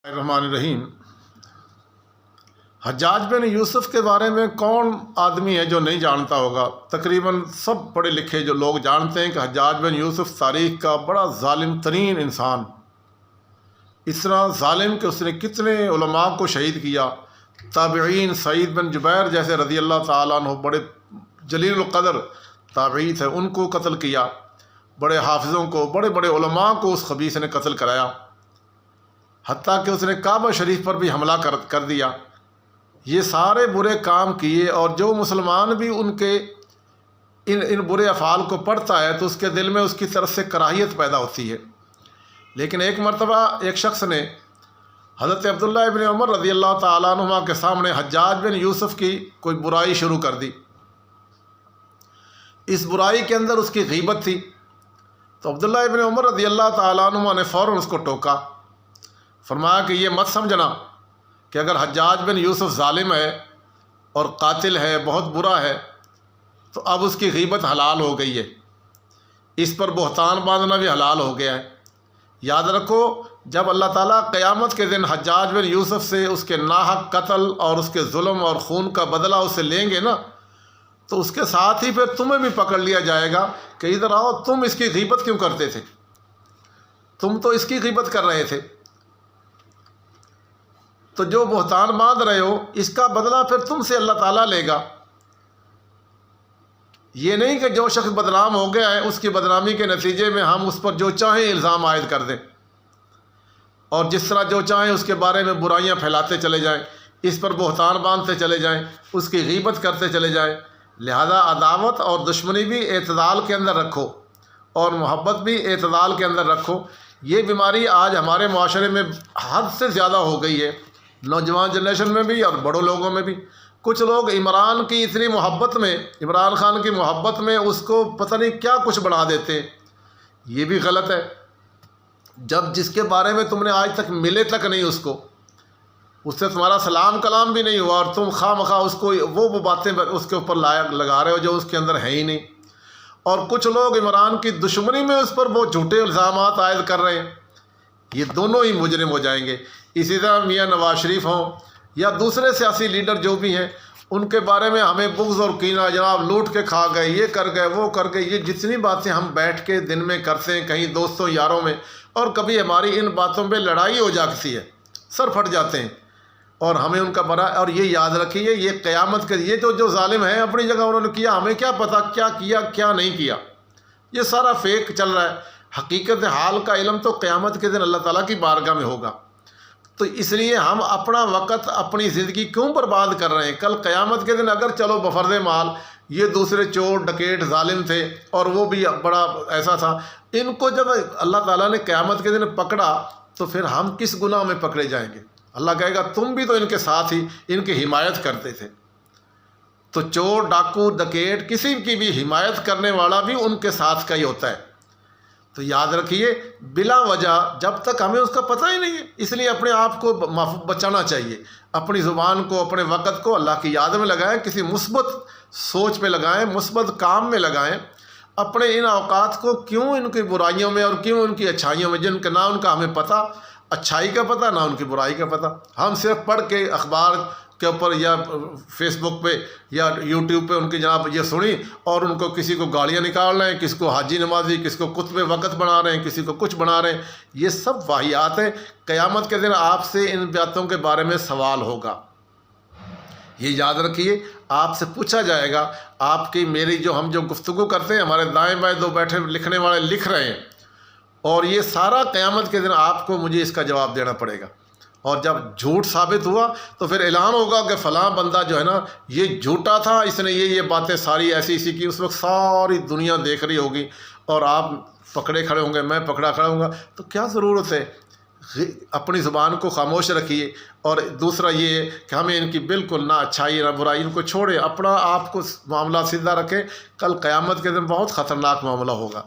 الرحمن الرحیم۔ حجاج بن یوسف کے بارے میں کون آدمی ہے جو نہیں جانتا ہوگا؟ تقریباً سب پڑھے لکھے جو لوگ جانتے ہیں کہ حجاج بن یوسف تاریخ کا بڑا ظالم ترین انسان، اتنا ظالم کہ اس نے کتنے علماء کو شہید کیا۔ تابعین سعید بن جبیر جیسے رضی اللہ تعالیٰ عنہ بڑے جلیل القدر تابعی تھے، ان کو قتل کیا، بڑے حافظوں کو، بڑے بڑے علماء کو اس خبیث نے قتل کرایا، حتیٰ کہ اس نے کعبہ شریف پر بھی حملہ کر دیا۔ یہ سارے برے کام کیے، اور جو مسلمان بھی ان کے ان برے افعال کو پڑھتا ہے تو اس کے دل میں اس کی طرف سے کراہیت پیدا ہوتی ہے۔ لیکن ایک مرتبہ ایک شخص نے حضرت عبداللہ ابن عمر رضی اللہ تعالیٰ عنہما کے سامنے حجاج بن یوسف کی کوئی برائی شروع کر دی۔ اس برائی کے اندر اس کی غیبت تھی، تو عبداللہ ابن عمر رضی اللہ تعالیٰ عنہما نے فوراً اس کو ٹوکا، فرمایا کہ یہ مت سمجھنا کہ اگر حجاج بن یوسف ظالم ہے اور قاتل ہے، بہت برا ہے، تو اب اس کی غیبت حلال ہو گئی ہے، اس پر بہتان باندھنا بھی حلال ہو گیا ہے۔ یاد رکھو، جب اللہ تعالیٰ قیامت کے دن حجاج بن یوسف سے اس کے ناحق قتل اور اس کے ظلم اور خون کا بدلہ اسے لیں گے نا، تو اس کے ساتھ ہی پھر تمہیں بھی پکڑ لیا جائے گا کہ ادھر آؤ، تم اس کی غیبت کیوں کرتے تھے؟ تم تو اس کی غیبت کر رہے تھے۔ تو جو بہتان باندھ رہے ہو، اس کا بدلہ پھر تم سے اللہ تعالیٰ لے گا۔ یہ نہیں کہ جو شخص بدنام ہو گیا ہے اس کی بدنامی کے نتیجے میں ہم اس پر جو چاہیں الزام عائد کر دیں، اور جس طرح جو چاہیں اس کے بارے میں برائیاں پھیلاتے چلے جائیں، اس پر بہتان باندھتے چلے جائیں، اس کی غیبت کرتے چلے جائیں۔ لہذا عداوت اور دشمنی بھی اعتدال کے اندر رکھو، اور محبت بھی اعتدال کے اندر رکھو۔ یہ بیماری آج ہمارے معاشرے میں حد سے زیادہ ہو گئی ہے، نوجوان جنریشن میں بھی اور بڑوں لوگوں میں بھی۔ کچھ لوگ عمران کی اتنی محبت میں، عمران خان کی محبت میں اس کو پتہ نہیں کیا کچھ بنا دیتے ہیں۔ یہ بھی غلط ہے۔ جب جس کے بارے میں تم نے آج تک ملے تک نہیں، اس سے تمہارا سلام کلام بھی نہیں ہوا، اور تم خواہ مخواہ اس کو وہ باتیں اس کے اوپر لگا رہے ہو جو اس کے اندر ہے ہی نہیں۔ اور کچھ لوگ عمران کی دشمنی میں اس پر وہ جھوٹے الزامات عائد کر رہے ہیں۔ یہ دونوں ہی مجرم ہو جائیں گے۔ اسی طرح میاں نواز شریف ہوں یا دوسرے سیاسی لیڈر جو بھی ہیں، ان کے بارے میں ہمیں بغض اور کینہ، جناب لوٹ کے کھا گئے، یہ کر گئے، وہ کر گئے، یہ جتنی باتیں ہم بیٹھ کے دن میں کرتے ہیں کہیں دوستوں یاروں میں، اور کبھی ہماری ان باتوں پہ لڑائی ہو جاتی ہے، سر پھٹ جاتے ہیں، اور ہمیں ان کا برا، اور یہ یاد رکھیے، یہ قیامت کے یہ جو ظالم ہیں اپنی جگہ انہوں نے کیا، ہمیں کیا پتہ کیا کیا کیا نہیں کیا۔ یہ سارا فیک چل رہا ہے۔ حقیقت حال کا علم تو قیامت کے دن اللہ تعالیٰ کی بارگاہ میں ہوگا۔ تو اس لیے ہم اپنا وقت، اپنی زندگی کیوں برباد کر رہے ہیں؟ کل قیامت کے دن اگر چلو بفرض مال یہ دوسرے چور ڈکیٹ ظالم تھے اور وہ بھی بڑا ایسا تھا، ان کو جب اللہ تعالیٰ نے قیامت کے دن پکڑا تو پھر ہم کس گناہ میں پکڑے جائیں گے؟ اللہ کہے گا تم بھی تو ان کے ساتھ ہی ان کی حمایت کرتے تھے۔ تو چور ڈاکو ڈکیٹ کسی کی بھی حمایت کرنے والا بھی ان کے ساتھ کا ہی ہوتا ہے۔ تو یاد رکھیے، بلا وجہ جب تک ہمیں اس کا پتہ ہی نہیں ہے، اس لیے اپنے آپ کو بچانا چاہیے۔ اپنی زبان کو، اپنے وقت کو اللہ کی یاد میں لگائیں، کسی مثبت سوچ پہ لگائیں، مثبت کام میں لگائیں۔ اپنے ان اوقات کو کیوں ان کی برائیوں میں اور کیوں ان کی اچھائیوں میں، جن کا نہ ان کا ہمیں پتہ، اچھائی کا پتہ نہ ان کی برائی کا پتہ، ہم صرف پڑھ کے اخبار کے اوپر یا فیس بک پہ یا یوٹیوب پہ ان کی جناب یہ سنی، اور ان کو کسی کو گالیاں نکال رہے ہیں، کسی کو حاجی نمازی، کسی کو کتب وقت بنا رہے ہیں، کسی کو کچھ بنا رہے ہیں۔ یہ سب واہیات ہیں۔ قیامت کے دن آپ سے ان باتوں کے بارے میں سوال ہوگا۔ یہ یاد رکھیے، آپ سے پوچھا جائے گا، آپ کی میری ہم جو گفتگو کرتے ہیں، ہمارے دائیں بائیں دو بیٹھے لکھنے والے لکھ رہے ہیں، اور یہ سارا قیامت کے دن آپ کو مجھے اس کا جواب دینا پڑے گا۔ اور جب جھوٹ ثابت ہوا تو پھر اعلان ہوگا کہ فلاں بندہ جو ہے نا یہ جھوٹا تھا، اس نے یہ باتیں ساری ایسی کی۔ اس وقت ساری دنیا دیکھ رہی ہوگی اور آپ پکڑے کھڑے ہوں گے، میں پکڑا کھڑا ہوں گا۔ تو کیا ضرورت ہے؟ اپنی زبان کو خاموش رکھیے، اور دوسرا یہ کہ ہمیں ان کی بالکل نہ اچھائی نہ برائی، ان کو چھوڑیں، اپنا آپ کو معاملہ سیدھا رکھیں۔ کل قیامت کے دن بہت خطرناک معاملہ ہوگا۔